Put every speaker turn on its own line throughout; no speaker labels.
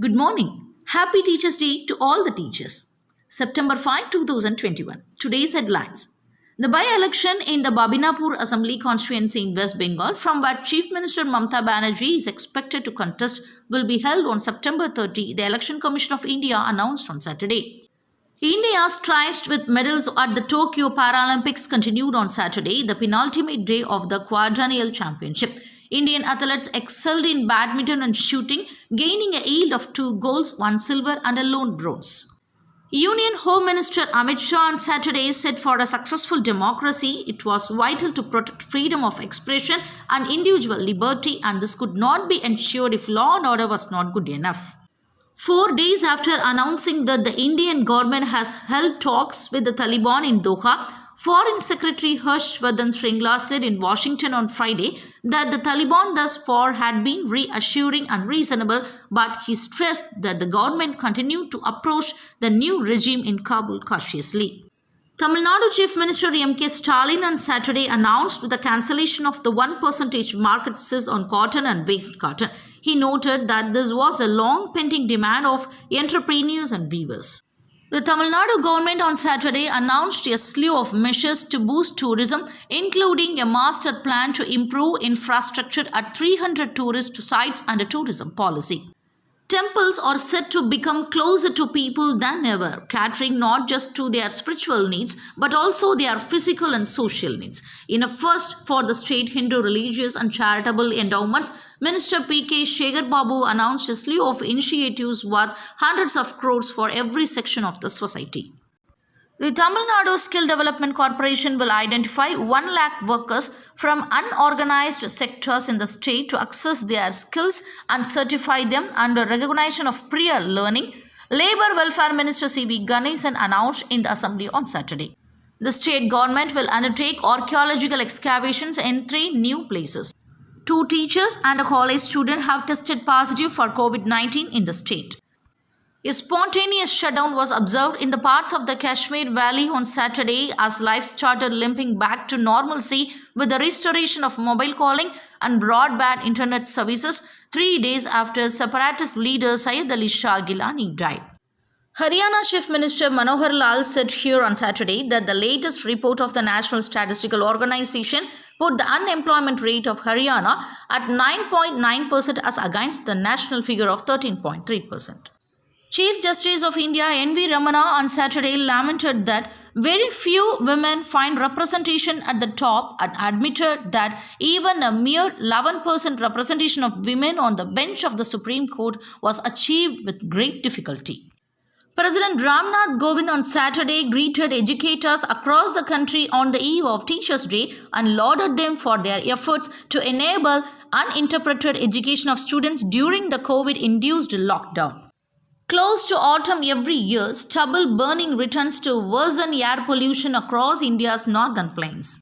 Good morning. Happy Teachers' Day to all the teachers. September 5, 2021. Today's headlines. The by-election in the Babinapur Assembly constituency in West Bengal, from where Chief Minister Mamata Banerjee is expected to contest, will be held on September 30, the Election Commission of India announced on Saturday. India's tryst with medals at the Tokyo Paralympics continued on Saturday, the penultimate day of the quadrennial championship. Indian athletes excelled in badminton and shooting, gaining a yield of 2 golds, 1 silver and a lone bronze. Union Home Minister Amit Shah on Saturday said for a successful democracy, it was vital to protect freedom of expression and individual liberty, and this could not be ensured if law and order was not good enough. 4 days after announcing that the Indian government has held talks with the Taliban in Doha, Foreign Secretary Harsh Vardhan Shringla said in Washington on Friday that the Taliban thus far had been reassuring and reasonable, but he stressed that the government continued to approach the new regime in Kabul cautiously. Tamil Nadu Chief Minister M.K. Stalin on Saturday announced the cancellation of the 1% market cess on cotton and waste cotton. He noted that this was a long pending demand of entrepreneurs and weavers. The Tamil Nadu government on Saturday announced a slew of measures to boost tourism, including a master plan to improve infrastructure at 300 tourist sites and a tourism policy. Temples are said to become closer to people than ever, catering not just to their spiritual needs but also their physical and social needs. In a first for the state Hindu religious and charitable endowments, Minister P.K. Shekhar Babu announced a slew of initiatives worth hundreds of crores for every section of the society. The Tamil Nadu Skill Development Corporation will identify 1 lakh workers from unorganized sectors in the state to access their skills and certify them under recognition of prior learning, Labour Welfare Minister C.V. Ganesan announced in the Assembly on Saturday. The state government will undertake archaeological excavations in 3 new places. 2 teachers and a college student have tested positive for COVID-19 in the state. A spontaneous shutdown was observed in the parts of the Kashmir Valley on Saturday as life started limping back to normalcy with the restoration of mobile calling and broadband internet services 3 days after separatist leader Syed Ali Shah Gilani died. Haryana Chief Minister Manohar Lal said here on Saturday that the latest report of the National Statistical Organization put the unemployment rate of Haryana at 9.9% as against the national figure of 13.3%. Chief Justice of India N.V. Ramana on Saturday lamented that very few women find representation at the top and admitted that even a mere 11% representation of women on the bench of the Supreme Court was achieved with great difficulty. President Ramnath Kovind on Saturday greeted educators across the country on the eve of Teachers' Day and lauded them for their efforts to enable uninterrupted education of students during the COVID-induced lockdown. Close to autumn every year, stubble burning returns to worsen air pollution across India's northern plains.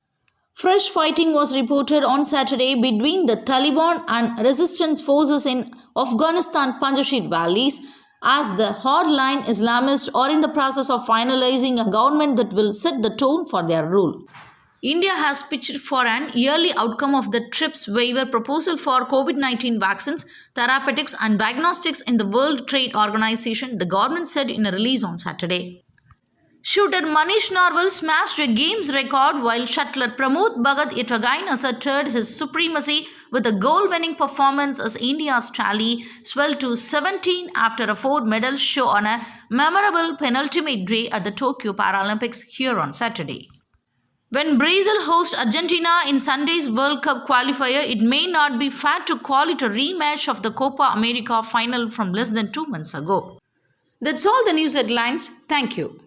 Fresh fighting was reported on Saturday between the Taliban and resistance forces in Afghanistan Panjshir valleys, as the hardline Islamists are in the process of finalizing a government that will set the tone for their rule. India has pitched for an yearly outcome of the TRIPS waiver proposal for COVID-19 vaccines, therapeutics and diagnostics in the World Trade Organization, the government said in a release on Saturday. Shooter Manish Narwal smashed a games record while shuttler Pramod Bhagat yet again asserted his supremacy with a goal-winning performance as India's tally swelled to 17 after a 4-medal show on a memorable penultimate day at the Tokyo Paralympics here on Saturday. When Brazil hosts Argentina in Sunday's World Cup qualifier, it may not be fair to call it a rematch of the Copa America final from less than 2 months ago. That's all the news headlines. Thank you.